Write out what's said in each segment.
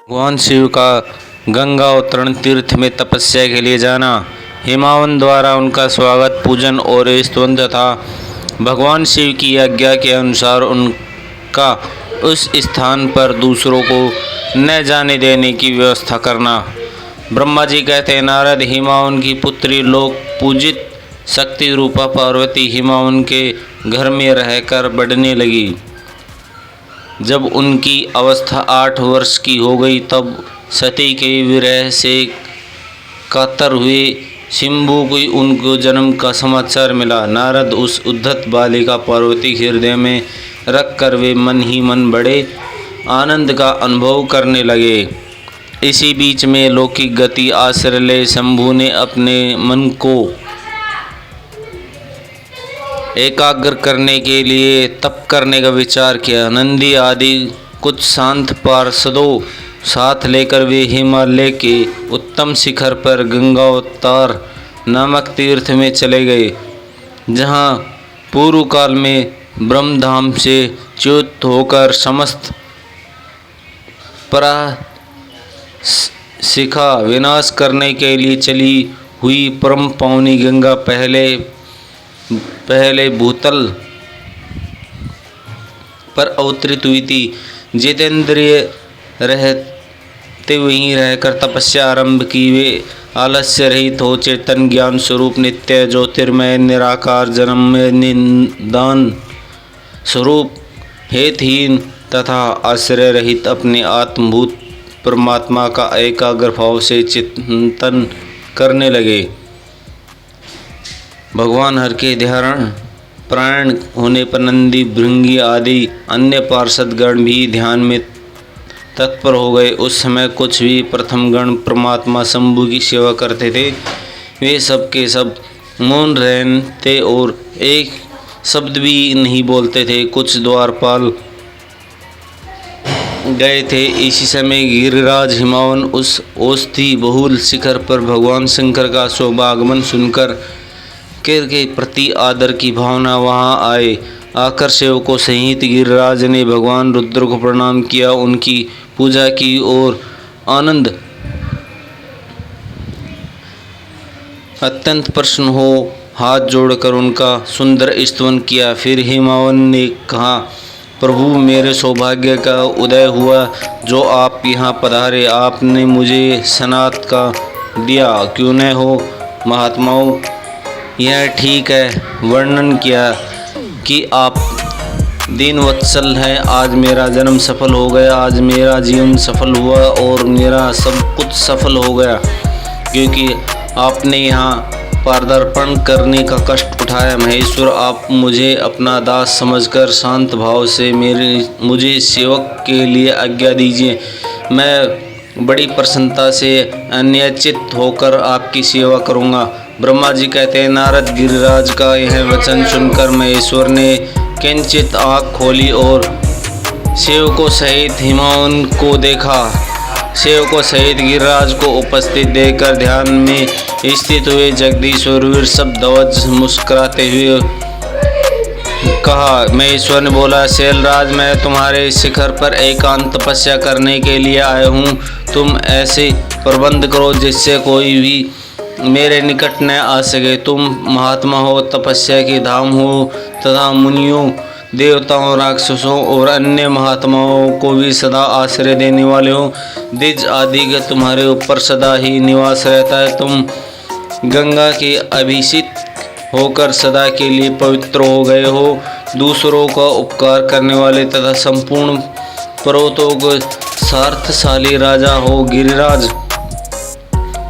भगवान शिव का गंगा अवतरण तीर्थ में तपस्या के लिए जाना। हिमावन द्वारा उनका स्वागत, पूजन और स्तवन तथा भगवान शिव की आज्ञा के अनुसार उनका उस स्थान पर दूसरों को न जाने देने की व्यवस्था करना। ब्रह्मा जी कहते हैं, नारद हिमावन की पुत्री लोक पूजित शक्ति रूपा पार्वती हिमावन के घर में रहकर बढ़ने लगी। जब उनकी अवस्था 8 वर्ष की हो गई तब सती के विरह से कातर हुए शिंबू को उनको जन्म का समाचार मिला। नारद उस उद्धत बालिका पार्वती के हृदय में रखकर वे मन ही मन बड़े आनंद का अनुभव करने लगे। इसी बीच में लौकिक गति आश्रय ले शंभू ने अपने मन को एकाग्र करने के लिए तप करने का विचार किया। नंदी आदि कुछ शांत पार्षदों साथ लेकर वे हिमालय के उत्तम शिखर पर गंगावतार नामक तीर्थ में चले गए, जहाँ पूर्व काल में ब्रह्मधाम से च्युत होकर समस्त शिखा विनाश करने के लिए चली हुई परम पावनी गंगा पहले भूतल पर अवतरित हुई थी। जितेंद्रिय रहते वहीं रहकर तपस्या आरंभ की। वे आलस्य रहित हो चेतन ज्ञान स्वरूप नित्य ज्योतिर्मय निराकार जन्म में निदान स्वरूप हेतहीन तथा आश्रय रहित अपने आत्मभूत परमात्मा का एकाग्र भाव से चिंतन करने लगे। भगवान हर के ध्यान प्राण होने पर नंदी, भृंगी आदि अन्य पार्षदगण भी ध्यान में तत्पर हो गए। उस समय कुछ भी प्रथम गण परमात्मा शंभु की सेवा करते थे। वे सब के सब मौन रहते और एक शब्द भी नहीं बोलते थे। कुछ द्वारपाल गए थे। इसी समय गिरिराज हिमावन उस औषधि बहुल शिखर पर भगवान शंकर का शुभागमन सुनकर के प्रति आदर की भावना वहां आए। आकर सेवकों सहित गिरिराज ने भगवान रुद्र को प्रणाम किया, उनकी पूजा की और आनंद अत्यंत प्रसन्न हो हाथ जोड़कर उनका सुंदर स्तवन किया। फिर हिमावन ने कहा, प्रभु मेरे सौभाग्य का उदय हुआ जो आप यहाँ पधारे। आपने मुझे सनात का दिया, क्यों न हो महात्माओं। यह ठीक है वर्णन किया कि आप दीनवत्सल हैं। आज मेरा जन्म सफल हो गया, आज मेरा जीवन सफल हुआ और मेरा सब कुछ सफल हो गया, क्योंकि आपने यहाँ पदार्पण करने का कष्ट उठाया। महेश्वर, आप मुझे अपना दास समझकर शांत भाव से मुझे सेवक के लिए आज्ञा दीजिए। मैं बड़ी प्रसन्नता से अन्यचित होकर आपकी सेवा करूँगा। ब्रह्मा जी कहते हैं, नारद गिरिराज का यह वचन सुनकर महेश्वर ने किंचित आँख खोली और सेवकों सहित हिमावन को देखा। सेवकों सहित गिरिराज को उपस्थित देखकर ध्यान में स्थित हुए जगदीश्वर वीर मुस्कुराते हुए कहा। महेश्वर ने बोला, शैलराज, मैं तुम्हारे शिखर पर एकांत तपस्या करने के लिए आया हूँ। तुम ऐसे प्रबंध करो जिससे कोई भी मेरे निकट न आ सके। तुम महात्मा हो, तपस्या के धाम हो तथा मुनियों, देवताओं, राक्षसों और अन्य महात्माओं को भी सदा आश्रय देने वाले हो। द्विज आदि का तुम्हारे ऊपर सदा ही निवास रहता है। तुम गंगा के अभिषिक्त होकर सदा के लिए पवित्र हो गए हो। दूसरों का उपकार करने वाले तथा संपूर्ण पर्वतों को सार्थशाली राजा हो। गिरिराज,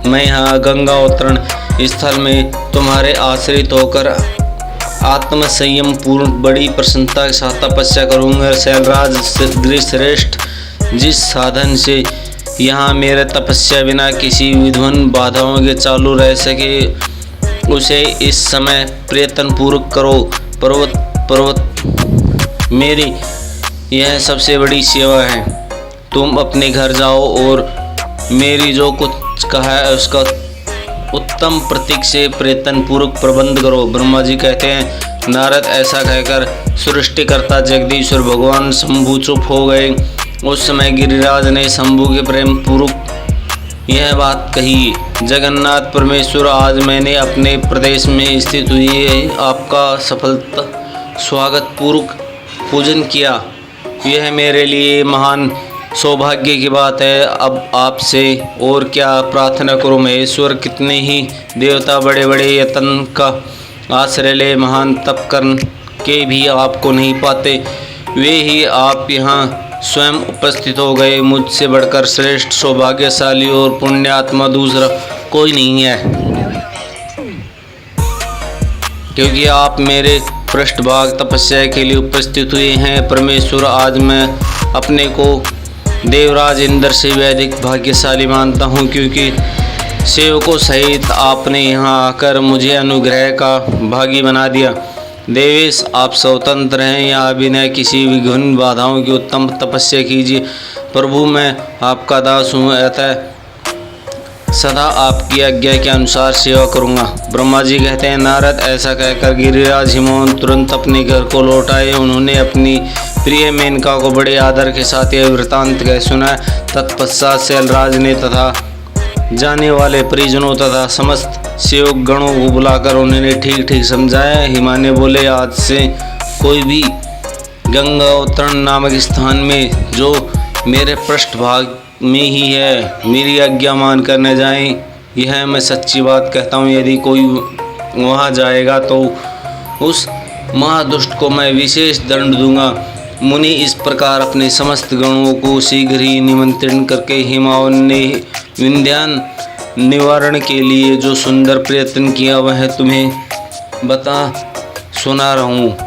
मैं यहाँ गंगा अवतरण स्थल में तुम्हारे आश्रित होकर आत्म संयम पूर्ण बड़ी प्रसन्नता के साथ तपस्या करूँगा। शैलराज श्रेष्ठ, जिस साधन से यहाँ मेरे तपस्या बिना किसी विध्वंस बाधाओं के चालू रह सके, उसे इस समय प्रयत्न पूर्वक करो। पर्वत मेरी यह सबसे बड़ी सेवा है। तुम अपने घर जाओ और मेरी जो कुछ कहा है उसका उत्तम प्रतीक से प्रयत्न पूर्वक प्रबंध करो। ब्रह्मा जी कहते हैं, नारद ऐसा कहकर सृष्टिकर्ता जगदीश्वर भगवान शंभु चुप हो गए। उस समय गिरिराज ने शंभु के प्रेम पूर्वक यह बात कही, जगन्नाथ परमेश्वर, आज मैंने अपने प्रदेश में स्थित हुए आपका सफलता स्वागत पूर्वक पूजन किया। यह मेरे लिए महान सौभाग्य की बात है। अब आपसे और क्या प्रार्थना करूं महेश्वर। कितने ही देवता बड़े बड़े यत्न का आश्रय ले महान तप कर के भी आपको नहीं पाते, वे ही आप यहाँ स्वयं उपस्थित हो गए। मुझसे बढ़कर श्रेष्ठ सौभाग्यशाली और पुण्यात्मा दूसरा कोई नहीं है, क्योंकि आप मेरे पृष्ठभाग तपस्या के लिए उपस्थित हुए हैं। परमेश्वर, आज मैं अपने को देवराज इंद्र से भी अधिक भाग्यशाली मानता हूँ, क्योंकि सेवकों सहित आपने यहाँ आकर मुझे अनुग्रह का भागी बना दिया। देवेश, आप स्वतंत्र हैं, यहाँ बिना किसी विघ्न बाधाओं की उत्तम तपस्या कीजिए। प्रभु, मैं आपका दास हूँ, अतः सदा आपकी आज्ञा के अनुसार सेवा करूँगा। ब्रह्मा जी कहते हैं, नारद, ऐसा कहकर गिरिराज हिमवंत तुरंत अपने घर को लौट आए। उन्होंने अपनी प्रिय मेनका को बड़े आदर के साथ यह वृतांत कह सुनाया। तत्पश्चात शैलराज ने तथा जाने वाले परिजनों तथा समस्त सेवक गणों को बुलाकर उन्होंने ठीक ठीक समझाया। हिमालय बोले, आज से कोई भी गंगोत्तरण नामक स्थान में जो मेरे पृष्ठभाग में ही है, मेरी आज्ञा मान कर न जाएं। यह मैं सच्ची बात कहता हूँ, यदि कोई वहाँ जाएगा तो उस महादुष्ट को मैं विशेष दंड दूंगा। मुनि इस प्रकार अपने समस्त गणों को शीघ्र ही निमंत्रण करके हिमावन ने विंध्यान निवारण के लिए जो सुंदर प्रयत्न किया वह तुम्हें बता सुना रहा हूँ।